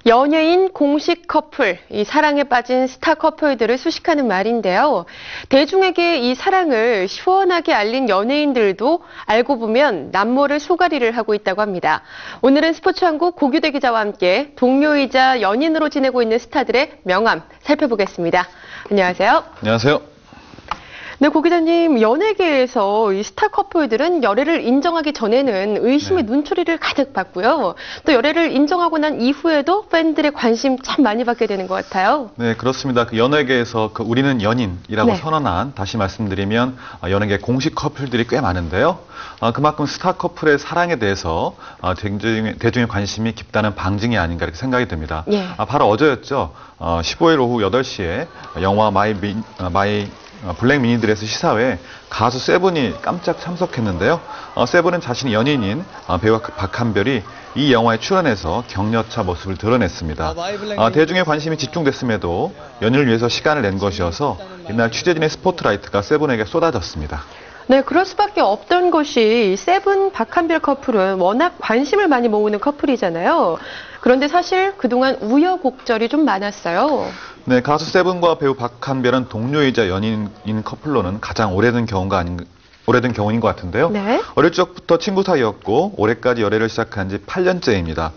연예인 공식 커플, 이 사랑에 빠진 스타 커플들을 수식하는 말인데요. 대중에게 이 사랑을 시원하게 알린 연예인들도 알고 보면 남모를 소가리를 하고 있다고 합니다. 오늘은 스포츠 한국 고규대 기자와 함께 동료이자 연인으로 지내고 있는 스타들의 명함 살펴보겠습니다. 안녕하세요. 안녕하세요. 네, 고 기자님, 연예계에서 이 스타 커플들은 열애를 인정하기 전에는 의심의 눈초리를 가득 받고요. 또 열애를 인정하고 난 이후에도 팬들의 관심 참 많이 받게 되는 것 같아요. 네, 그렇습니다. 그 연예계에서 우리는 연인이라고 선언한, 다시 말씀드리면 연예계 공식 커플들이 꽤 많은데요. 그만큼 스타 커플의 사랑에 대해서 대중의 관심이 깊다는 방증이 아닌가 이렇게 생각이 듭니다. 바로 어제였죠. 15일 오후 8시에 영화 마이 블랙 미니드레스 시사회에 가수 세븐이 깜짝 참석했는데요. 세븐은 자신이 연인인 배우 박한별이 이 영화에 출연해서 격려차 모습을 드러냈습니다. 대중의 관심이 집중됐음에도 연인을 위해서 시간을 낸 것이어서 이날 취재진의 스포트라이트가 세븐에게 쏟아졌습니다. 네, 그럴 수밖에 없던 것이 세븐 박한별 커플은 워낙 관심을 많이 모으는 커플이잖아요. 그런데 사실 그동안 우여곡절이 좀 많았어요. 네, 가수 세븐과 배우 박한별은 동료이자 연인인 커플로는 가장 오래된 경우인 것 같은데요. 네. 어릴 적부터 친구 사이였고 올해까지 열애를 시작한 지 8년째입니다.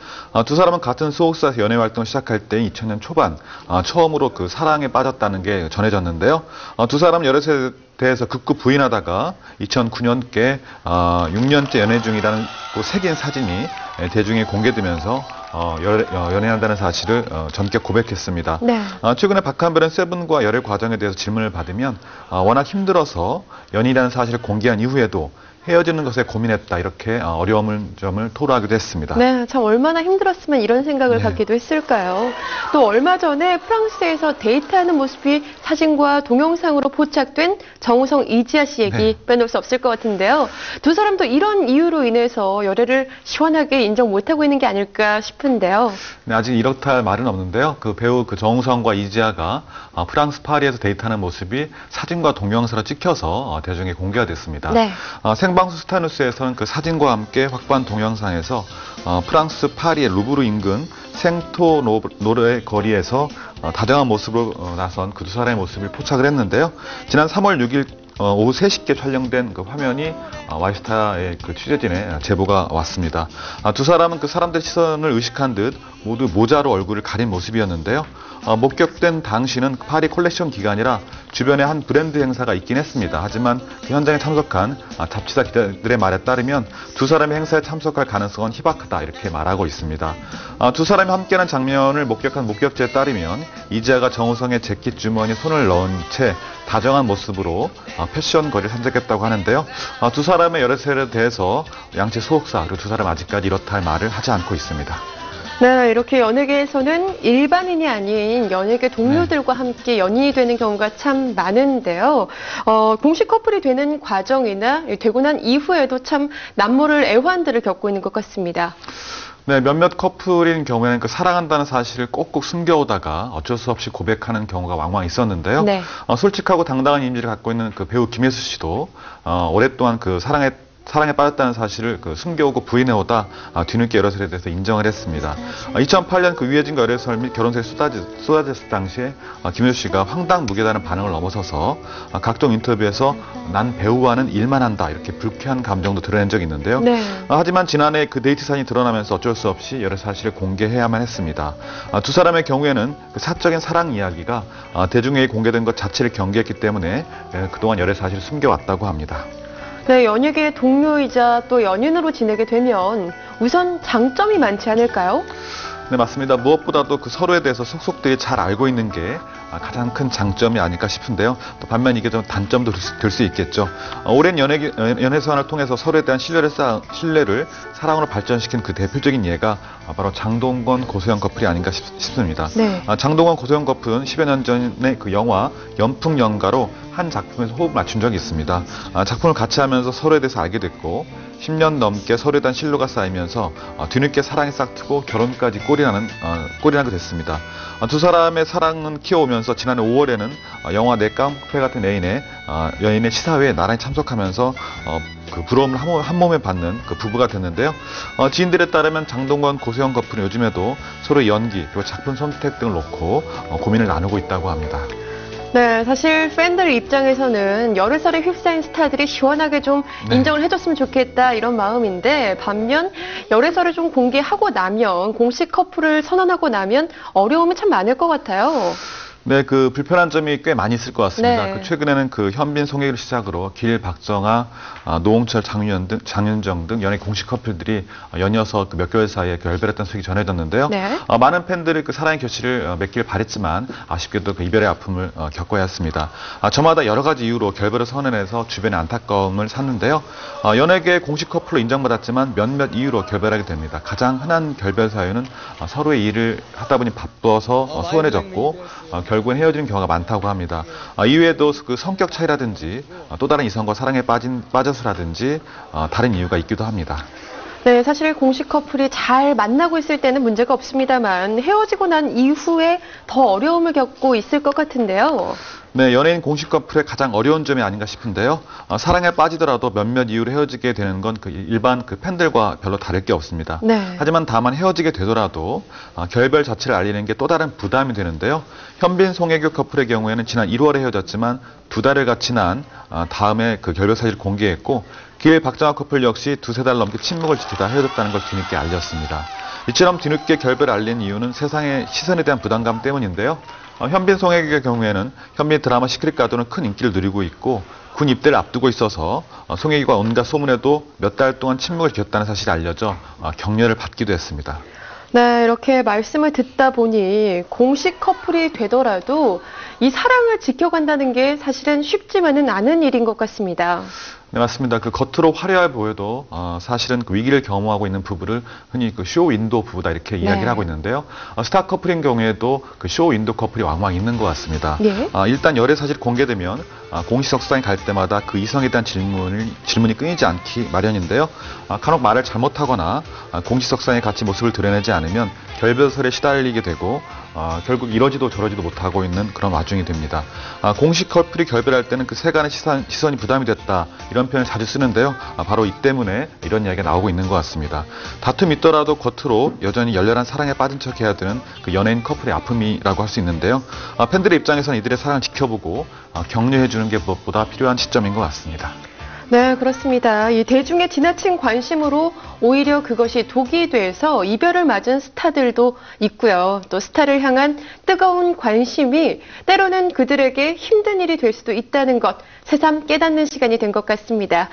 두 사람은 같은 소속사에서 연애 활동을 시작할 때 2000년 초반 처음으로 그 사랑에 빠졌다는 게 전해졌는데요. 두 사람은 열애에 대해서 극구 부인하다가 2009년께 6년째 연애 중이라는 새긴 사진이 대중에 공개되면서 연애한다는 사실을 전격 고백했습니다. 네. 최근에 박한별은 세븐과 열애 과정에 대해서 질문을 받으면 워낙 힘들어서 연인이라는 사실을 공개한 이후에도 헤어지는 것에 고민했다 이렇게 어려운 점을 토로하기도 했습니다. 네, 참 얼마나 힘들었으면 이런 생각을 갖기도 했을까요. 또 얼마 전에 프랑스에서 데이트하는 모습이 사진과 동영상으로 포착된 정우성, 이지아 씨 얘기 빼놓을 수 없을 것 같은데요. 두 사람도 이런 이유로 인해서 열애를 시원하게 인정 못하고 있는 게 아닐까 싶은데요. 네, 아직 이렇다 할 말은 없는데요. 그 배우 정우성과 이지아가 프랑스 파리에서 데이트하는 모습이 사진과 동영상으로 찍혀서 대중에 공개가 됐습니다. 네. 생방송 스타뉴스에서는 그 사진과 함께 확보한 동영상에서 프랑스 파리의 루브르 인근 생토노르의 거리에서 다정한 모습으로 나선 그 두 사람의 모습을 포착을 했는데요. 지난 3월 6일 오후 3시께 촬영된 그 화면이 와이스타의 그 취재진의 제보가 왔습니다. 두 사람은 그 사람들의 시선을 의식한 듯 모두 모자로 얼굴을 가린 모습이었는데요. 목격된 당시는 파리 콜렉션 기간이라 주변에 한 브랜드 행사가 있긴 했습니다. 하지만 그 현장에 참석한 잡지사 기자들의 말에 따르면 두 사람의 행사에 참석할 가능성은 희박하다 이렇게 말하고 있습니다. 두 사람이 함께하는 장면을 목격한 목격자에 따르면 이지아가 정우성의 재킷 주머니에 손을 넣은 채 다정한 모습으로 패션 거리를 산책했다고 하는데요. 두 사람의 열애설에 대해서 양측 소속사 그리고 두 사람 아직까지 이렇다 할 말을 하지 않고 있습니다. 네, 이렇게 연예계에서는 일반인이 아닌 연예계 동료들과 함께 연인이 되는 경우가 참 많은데요. 공식 커플이 되는 과정이나 되고 난 이후에도 참 남모를 애환들을 겪고 있는 것 같습니다. 네, 몇몇 커플인 경우에는 그 사랑한다는 사실을 꼭꼭 숨겨오다가 어쩔 수 없이 고백하는 경우가 왕왕 있었는데요. 솔직하고 당당한 이미지를 갖고 있는 그 배우 김혜수 씨도 오랫동안 그 사랑에 빠졌다는 사실을 숨겨오고 부인해오다 뒤늦게 열애설에 대해서 인정을 했습니다. 2008년 그 위해진과 열애설 및 결혼설이 쏟아졌을 당시에 김혜수 씨가 황당무계다는 반응을 넘어서서 각종 인터뷰에서 난 배우와는 일만 한다 이렇게 불쾌한 감정도 드러낸 적이 있는데요. 하지만 지난해 그 데이트 사진이 드러나면서 어쩔 수 없이 열애 사실을 공개해야만 했습니다. 두 사람의 경우에는 그 사적인 사랑 이야기가 대중에게 공개된 것 자체를 경계했기 때문에 그동안 열애 사실을 숨겨왔다고 합니다. 네, 연예계 동료이자 또 연인으로 지내게 되면 우선 장점이 많지 않을까요? 네, 맞습니다. 무엇보다도 그 서로에 대해서 속속들이 잘 알고 있는 게 가장 큰 장점이 아닐까 싶은데요. 또 반면 이게 좀 단점도 될 수 있겠죠. 오랜 연애 생활을 통해서 서로에 대한 신뢰를 사랑으로 발전시킨 그 대표적인 예가 바로 장동건 고소영 커플이 아닌가 싶습니다. 장동건 고소영 커플은 10여 년 전에 그 영화 연풍연가로 한 작품에서 호흡을 맞춘 적이 있습니다. 작품을 같이 하면서 서로에 대해서 알게 됐고 10년 넘게 서로에 대한 신뢰가 쌓이면서 뒤늦게 사랑이 싹트고 결혼까지 꼴이 나게 됐습니다. 두 사람의 사랑은 키워오면서 지난해 5월에는 영화 내 깡패 같은 여인의 시사회에 나란히 참석하면서 그 부러움을 한 몸에 받는 그 부부가 됐는데요. 지인들에 따르면 장동건, 고소영 커플은 요즘에도 서로의 연기 그리고 작품 선택 등을 놓고 고민을 나누고 있다고 합니다. 네, 사실 팬들 입장에서는 열애설에 휩싸인 스타들이 시원하게 좀 인정을 해줬으면 좋겠다 이런 마음인데, 반면 열애설을 좀 공개하고 나면, 공식 커플을 선언하고 나면 어려움이 참 많을 것 같아요. 네, 그 불편한 점이 꽤 많이 있을 것 같습니다. 네. 최근에는 그 현빈, 송혜교를 시작으로 길, 박정아, 노홍철, 장윤정 등 연예 공식 커플들이 연이어서 그 몇 개월 사이에 결별했다는 소식이 전해졌는데요. 네. 많은 팬들이 그 사랑의 결실을 맺기를 바랬지만 아쉽게도 그 이별의 아픔을 겪어야 했습니다. 저마다 여러 가지 이유로 결별을 선언해서 주변에 안타까움을 샀는데요. 연예계 공식 커플로 인정받았지만 몇몇 이유로 결별하게 됩니다. 가장 흔한 결별 사유는 서로의 일을 하다 보니 바빠서 소원해졌고 결국엔 헤어지는 경우가 많다고 합니다. 이외에도 그 성격 차이라든지 또 다른 이성과 사랑에 빠져서라든지 다른 이유가 있기도 합니다. 네, 사실 공식 커플이 잘 만나고 있을 때는 문제가 없습니다만 헤어지고 난 이후에 더 어려움을 겪고 있을 것 같은데요. 네, 연예인 공식 커플의 가장 어려운 점이 아닌가 싶은데요. 사랑에 빠지더라도 몇몇 이유로 헤어지게 되는 건 그 일반 그 팬들과 별로 다를 게 없습니다. 네. 하지만 다만 헤어지게 되더라도 결별 자체를 알리는 게 또 다른 부담이 되는데요. 현빈, 송혜교 커플의 경우에는 지난 1월에 헤어졌지만 2달을 같이 난 다음에 그 결별 사실을 공개했고, 길, 박정아 커플 역시 2-3달 넘게 침묵을 지키다 헤어졌다는 걸 뒤늦게 알렸습니다. 이처럼 뒤늦게 결별을 알린 이유는 세상의 시선에 대한 부담감 때문인데요. 현빈, 송혜교의 경우에는 현빈 드라마 시크릿 가든은 큰 인기를 누리고 있고 군 입대를 앞두고 있어서 송혜교가 온갖 소문에도 몇 달 동안 침묵을 지켰다는 사실이 알려져 격려를 받기도 했습니다. 네, 이렇게 말씀을 듣다 보니 공식 커플이 되더라도 이 사랑을 지켜간다는 게 사실은 쉽지만은 않은 일인 것 같습니다. 네, 맞습니다. 그 겉으로 화려해 보여도 사실은 그 위기를 경험하고 있는 부부를 흔히 그 쇼 윈도 부부다 이렇게 이야기를 하고 있는데요. 스타 커플인 경우에도 그 쇼 윈도 커플이 왕왕 있는 것 같습니다. 네. 일단 열애 사실이 공개되면 공식 석상에 갈 때마다 그 이성에 대한 질문이 끊이지 않기 마련인데요. 간혹 말을 잘못하거나 공식 석상에 같이 모습을 드러내지 않으면 결별설에 시달리게 되고 결국 이러지도 저러지도 못하고 있는 그런 와중이 됩니다. 공식 커플이 결별할 때는 그 세간의 시선이 부담이 됐다 이런 표현을 자주 쓰는데요. 바로 이 때문에 이런 이야기가 나오고 있는 것 같습니다. 다툼이 있더라도 겉으로 여전히 열렬한 사랑에 빠진 척 해야 되는 그 연예인 커플의 아픔이라고 할 수 있는데요. 팬들의 입장에서는 이들의 사랑을 지켜보고 격려해주는 게 무엇보다 필요한 시점인 것 같습니다. 네, 그렇습니다. 이 대중의 지나친 관심으로 오히려 그것이 독이 돼서 이별을 맞은 스타들도 있고요. 또 스타를 향한 뜨거운 관심이 때로는 그들에게 힘든 일이 될 수도 있다는 것, 새삼 깨닫는 시간이 된 것 같습니다.